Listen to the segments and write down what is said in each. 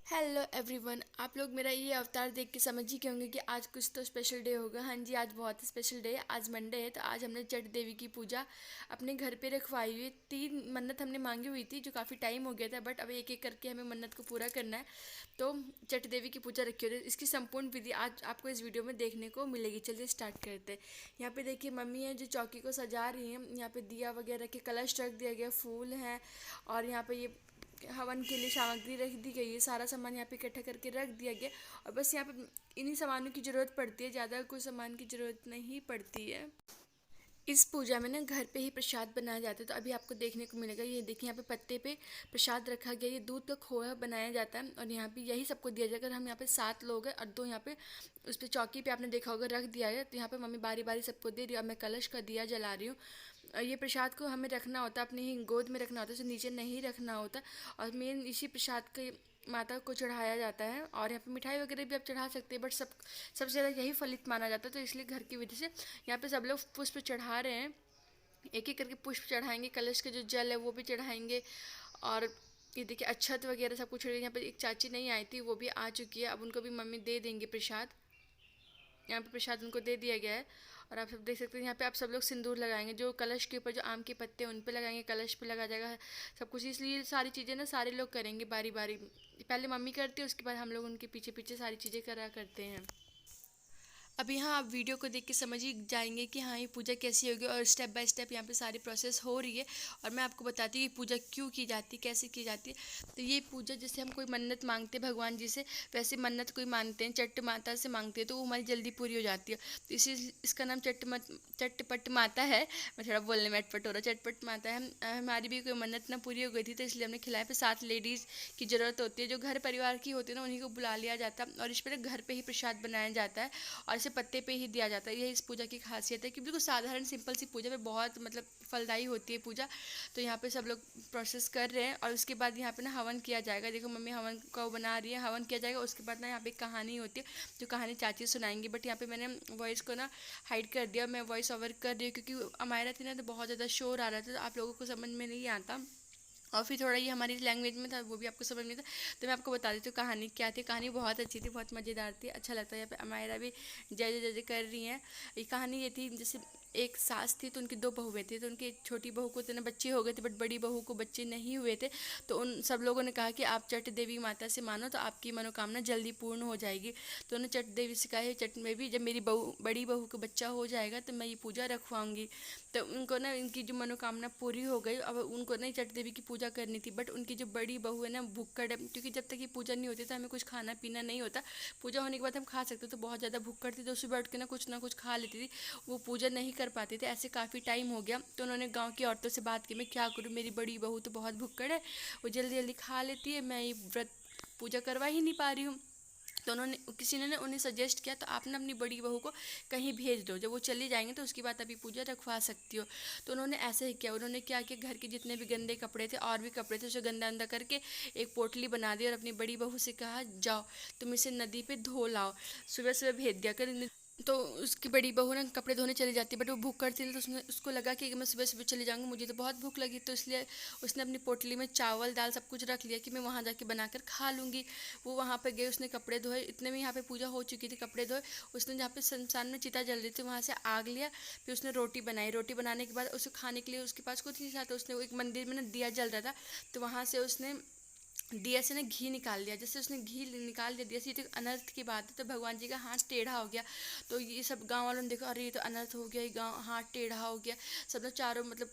Hello everyone. आप लोग मेरा ये अवतार देख के समझ ही गए होंगे कि आज कुछ तो स्पेशल डे होगा। हाँ जी, आज बहुत स्पेशल डे है। आज मंडे है तो आज हमने चट देवी की पूजा अपने घर पे रखवाई हुई है। 3 मन्नत हमने मांगी हुई थी जो काफ़ी टाइम हो गया था, बट अब एक एक करके हमें मन्नत को पूरा करना है। तो चट देवी की पूजा रखी हुई है। इसकी संपूर्ण विधि आज आपको इस वीडियो में देखने को मिलेगी। चलिए स्टार्ट करते हैं। यहाँ पे देखिए मम्मी है जो चौकी को सजा रही हैं। यहाँ पे दिया वगैरह के कलश रख दिया गया, फूल हैं, और यहाँ पे ये हवन के लिए सामग्री रख दी गई है। सारा सामान यहाँ पे इकट्ठा करके रख दिया गया और बस यहाँ पे इन्हीं सामानों की ज़रूरत पड़ती है, ज़्यादा कोई सामान की ज़रूरत नहीं पड़ती है। इस पूजा में ना घर पे ही प्रसाद बनाया जाता है, तो अभी आपको देखने को मिलेगा। ये देखिए यहाँ पे पत्ते पे प्रसाद रखा गया। ये दूध का खोया बनाया जाता है और यहाँ पे यही सबको दिया जाएगा। हम यहाँ पे 7 लोग हैं और 2 यहाँ पे उस पर चौकी पे आपने देखा होगा रख दिया है। तो यहाँ पे मम्मी बारी बारी सबको दे रही है और मैं कलश का दिया जला रही हूँ। और ये प्रसाद को हमें रखना होता है, अपनी ही गोद में रखना होता है, उसे नीचे नहीं रखना होता। और मेन इसी प्रसाद के माता को चढ़ाया जाता है। और यहाँ पे मिठाई वगैरह भी आप चढ़ा सकते हैं, बट सबसे ज़्यादा यही फलित माना जाता है। तो इसलिए घर की वजह से यहाँ पे सब लोग पुष्प चढ़ा रहे हैं। एक एक करके पुष्प चढ़ाएंगे, कलश के जो जल है वो भी चढ़ाएंगे। और ये देखिए अक्षत वगैरह सब कुछ। यहाँ पे एक चाची नहीं आई थी, वो भी आ चुकी है। अब उनको भी मम्मी दे देंगे प्रसाद। यहाँ पे प्रसाद उनको दे दिया गया है। और आप सब देख सकते हैं यहाँ पे आप सब लोग सिंदूर लगाएंगे। जो कलश के ऊपर जो आम के पत्ते हैं उन पे लगाएंगे, कलश पे लगा जाएगा सब कुछ। इसलिए सारी चीज़ें ना सारे लोग करेंगे बारी बारी। पहले मम्मी करती है, उसके बाद हम लोग उनके पीछे पीछे सारी चीज़ें करा करते हैं। अब यहाँ आप वीडियो को देख के समझ ही जाएंगे कि हाँ ये पूजा कैसी होगी और स्टेप बाय स्टेप यहाँ पे सारी प्रोसेस हो रही है। और मैं आपको बताती हूँ ये पूजा क्यों की जाती है, कैसे की जाती है। तो ये पूजा जैसे हम कोई मन्नत मांगते हैं भगवान जी से, वैसे मन्नत कोई मांगते हैं, चट्ट माता से मांगते हैं तो वो हमारी जल्दी पूरी हो जाती है। तो इसी इसका नाम चट्टपट माता है। मैं थोड़ा बोलने में अटपट हो रहा, चटपट माता है। हमारी भी कोई मन्नत ना पूरी हो गई थी तो इसलिए हमने खिलाया। पे 7 लेडीज़ की ज़रूरत होती है, जो घर परिवार की होती है ना, उन्हीं को बुला लिया जाता है। और इस पर घर पर ही प्रसाद बनाया जाता है और इसे पत्ते पे ही दिया जाता है। यही इस पूजा की खासियत है कि बिल्कुल साधारण सिंपल सी पूजा में बहुत मतलब फलदायी होती है पूजा। तो यहाँ पे सब लोग प्रोसेस कर रहे हैं और उसके बाद यहाँ पे ना हवन किया जाएगा। देखो मम्मी हवन को बना रही है, हवन किया जाएगा। उसके बाद ना यहाँ पे कहानी होती है, जो कहानी चाची सुनाएंगी। बट यहाँ पे मैंने वॉइस को ना हाइड कर दिया, मैं वॉइस ओवर कर रही हूँ क्योंकि अमायरा थी ना तो बहुत ज़्यादा शोर आ रहा था, तो आप लोगों को समझ में नहीं आता। और फिर थोड़ा ये हमारी लैंग्वेज में था, वो भी आपको समझ में था। तो मैं आपको बता देती हूँ कहानी क्या थी। कहानी बहुत अच्छी थी, बहुत मज़ेदार थी, अच्छा लगता है। यहाँ पे अमायरा भी जय जय जय कर रही हैं। ये कहानी ये थी, जैसे एक सास थी तो उनकी 2 बहुएं थी। तो उनकी छोटी बहू को इतने बच्चे हो गए थे, बट बड़ी बहू को बच्चे नहीं हुए थे। तो उन सब लोगों ने कहा कि आप चट देवी माता से मानो तो आपकी मनोकामना जल्दी पूर्ण हो जाएगी। तो उन्होंने चट देवी से कहा, चट में भी जब मेरी बड़ी बहू को बच्चा हो जाएगा तो मैं ये पूजा रखवाऊंगी। तो उनको ना इनकी जो मनोकामना पूरी हो गई। अब उनको ना चट देवी की पूजा करनी थी, बट उनकी जो बड़ी बहू है ना भुक्कड़ है, क्योंकि जब तक ये पूजा नहीं होती तो हमें कुछ खाना पीना नहीं होता। पूजा होने के बाद हम खा सकते, तो बहुत ज़्यादा भुक्कड़ थी तो सुबह उठ के ना कुछ खा लेती थी। वो पूजा नहीं कर पाते थे, ऐसे काफ़ी टाइम हो गया। तो उन्होंने गाँव की औरतों से बात की, मैं क्या करूँ, मेरी बड़ी बहू तो बहुत भुक्कड़ है, वो जल्दी जल्दी खा लेती है, मैं ये व्रत पूजा करवा ही नहीं पा रही हूँ। तो उन्होंने किसी ने उन्हें सजेस्ट किया, तो आप ना अपनी बड़ी बहू को कहीं भेज दो, जब वो चले जाएंगे तो उसके बाद अभी पूजा रखवा सकती हो। तो उन्होंने ऐसे ही किया। उन्होंने क्या किया, घर के जितने भी गंदे कपड़े थे और भी कपड़े थे उसे गंदा अंदा करके एक पोटली बना दी और अपनी बड़ी बहू से कहा जाओ तुम इसे नदी पे धो लाओ। सुबह सुबह भेज दिया कर। तो उसकी बड़ी बहू ना कपड़े धोने चली जाती, बट वो भूख करती थी। तो उसको लगा कि मैं सुबह सुबह चली जाऊँगी, मुझे तो बहुत भूख लगी। तो इसलिए उसने अपनी पोटली में चावल दाल सब कुछ रख लिया कि मैं वहाँ जाके बनाकर खा लूँगी। वो वहाँ पे गई, उसने कपड़े धोए, इतने में यहाँ पे पूजा हो चुकी थी, कपड़े धोए। उसने जहाँ पे शमशान में चिता जल रही थी वहाँ से आग लिया। फिर उसने रोटी बनाई, रोटी बनाने के बाद उसे खाने के लिए उसके पास कुछ नहीं था। तो उसने एक मंदिर में ना दिया जल रहा था, तो वहाँ से उसने दिया से ना घी निकाल लिया। जैसे उसने घी निकाल दिया दिया से, ये तो अनर्थ की बात है। तो भगवान जी का हाथ टेढ़ा हो गया। तो ये सब गांव वालों ने देखा, अरे ये तो अनर्थ हो गया, ये गांव हाथ टेढ़ा हो गया। सब लोग चारों मतलब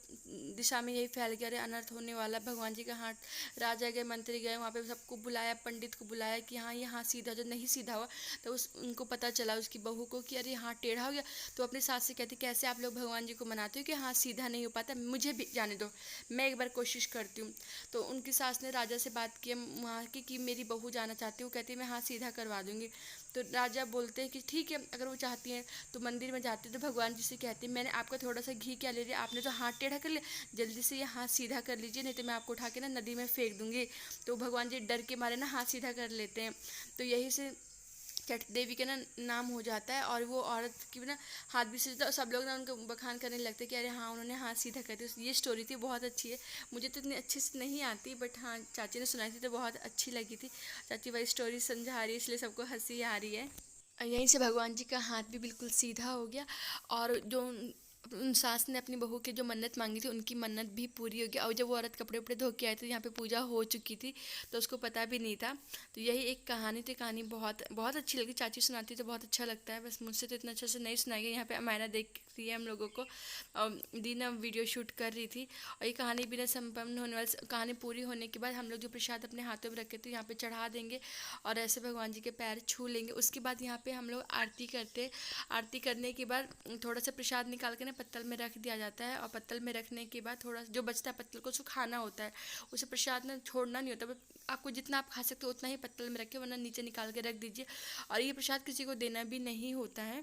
दिशा में यही फैल गया, अरे अनर्थ होने वाला, भगवान जी का हाथ। राजा गए, मंत्री गए, वहाँ पे सबको बुलाया, पंडित को बुलाया कि हाँ ये हाथ सीधा, जो नहीं सीधा हुआ तो उनको पता चला उसकी बहू को कि अरे हाथ टेढ़ा हो गया। तो अपनी सास से कहती, कैसे आप लोग भगवान जी को मनाते हो कि हाथ सीधा नहीं हो पाता, मुझे भी जाने दो, मैं एक बार कोशिश करती हूँ। तो उनकी सास ने राजा से बात की वहाँ की कि मेरी बहू जाना चाहती है, वो कहती है मैं हाथ सीधा करवा दूंगी। तो राजा बोलते हैं कि ठीक है, अगर वो चाहती हैं। तो मंदिर में जाती है तो भगवान जी से कहती है, मैंने आपका थोड़ा सा घी क्या ले लिया, आपने तो हाथ टेढ़ा कर लिया, जल्दी से ये हाथ सीधा कर लीजिए, नहीं तो मैं आपको उठा के ना नदी में फेंक दूंगी। तो भगवान जी डर के मारे ना हाथ सीधा कर लेते हैं। तो यही से चट देवी का ना नाम हो जाता है और वो औरत की ना हाथ भी सीधा, सब लोग ना उनको बखान करने लगते कि अरे हाँ उन्होंने हाथ सीधा कर दिया। ये स्टोरी थी, बहुत अच्छी है। मुझे तो इतनी अच्छे से नहीं आती, बट हाँ चाची ने सुनाई थी तो बहुत अच्छी लगी थी। चाची वही स्टोरी समझा रही है, इसलिए सबको हंसी आ रही है। यहीं से भगवान जी का हाथ भी बिल्कुल सीधा हो गया और जो उन सास ने अपनी बहू की जो मन्नत मांगी थी उनकी मन्नत भी पूरी हो गई। और जब वो औरत कपड़े उपड़े धो के आई थी, यहाँ पे पूजा हो चुकी थी, तो उसको पता भी नहीं था। तो यही एक कहानी थी। कहानी बहुत बहुत अच्छी लगी, चाची सुनाती तो बहुत अच्छा लगता है, बस मुझसे तो इतना अच्छा से नहीं सुनाई गई। यहाँ पे अमायरा देख रही है हम लोगों को, और दीना वीडियो शूट कर रही थी। और ये कहानी बिना संपन्न होने वाली कहानी पूरी होने के बाद हम लोग जो प्रसाद अपने हाथों में रखे थे यहाँ पे चढ़ा देंगे और ऐसे भगवान जी के पैर छू लेंगे। उसके बाद यहाँ पे हम लोग आरती करते हैं। आरती करने के बाद थोड़ा सा प्रसाद निकाल के ना पत्तल में रख दिया जाता है, और पत्तल में रखने के बाद थोड़ा जो बचता है पत्तल को उसको खाना होता है। उसे प्रसाद ना छोड़ना नहीं होता, आपको जितना आप खा सकते हो उतना ही पत्तल में रखें, वरना नीचे निकाल के रख दीजिए। और ये प्रसाद किसी को देना भी नहीं होता है।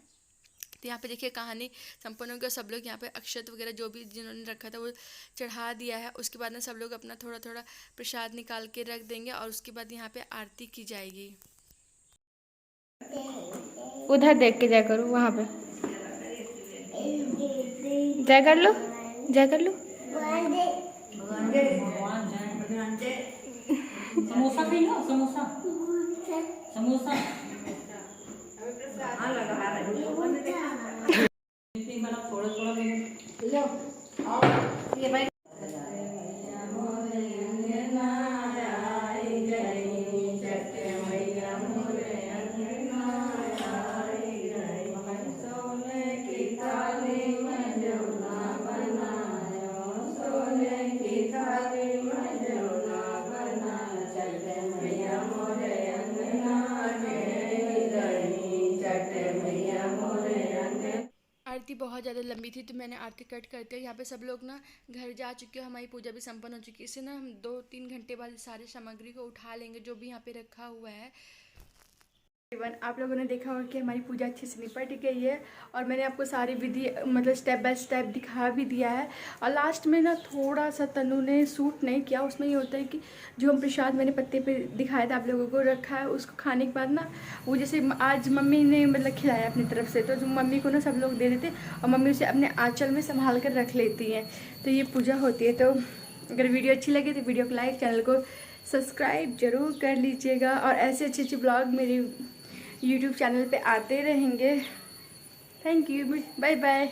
तो यहाँ पे देखिए कहानी संपन्न हो गई। सब लोग यहाँ पे अक्षत वगैरह जो भी जिन्होंने रखा था वो चढ़ा दिया है। उसके बाद ना सब लोग अपना थोड़ा थोड़ा प्रसाद निकाल के रख देंगे और उसके बाद यहाँ पे आरती की जाएगी। उधर देख के जय करो, वहाँ पे जय कर लो, जय कर लो। समोसा खाई लो, समोसा समोसा थोड़ा थोड़ा लो। ये भाई आरती बहुत ज़्यादा लंबी थी तो मैंने आरती कट करते यहाँ पे सब लोग ना घर जा चुके हैं। हमारी पूजा भी संपन्न हो चुकी है। इससे ना हम 2-3 घंटे बाद सारी सामग्री को उठा लेंगे जो भी यहाँ पे रखा हुआ है। आप लोगों ने देखा होगा कि हमारी पूजा अच्छे से निपट गई है और मैंने आपको सारी विधि मतलब स्टेप बाय स्टेप दिखा भी दिया है। और लास्ट में ना थोड़ा सा तनु ने सूट नहीं किया। उसमें ये होता है कि जो हम प्रसाद मैंने पत्ते पे दिखाया था आप लोगों को रखा है, उसको खाने के बाद ना वो जैसे आज मम्मी ने मतलब खिलाया अपनी तरफ से, तो जो मम्मी को ना सब लोग दे देते और मम्मी उसे अपने आंचल में संभाल कर रख लेती हैं। तो ये पूजा होती है। तो अगर वीडियो अच्छी लगी तो वीडियो को लाइक, चैनल को सब्सक्राइब जरूर कर लीजिएगा और ऐसे अच्छे अच्छे ब्लॉग मेरी YouTube चैनल पे आते रहेंगे। Thank you, bye bye.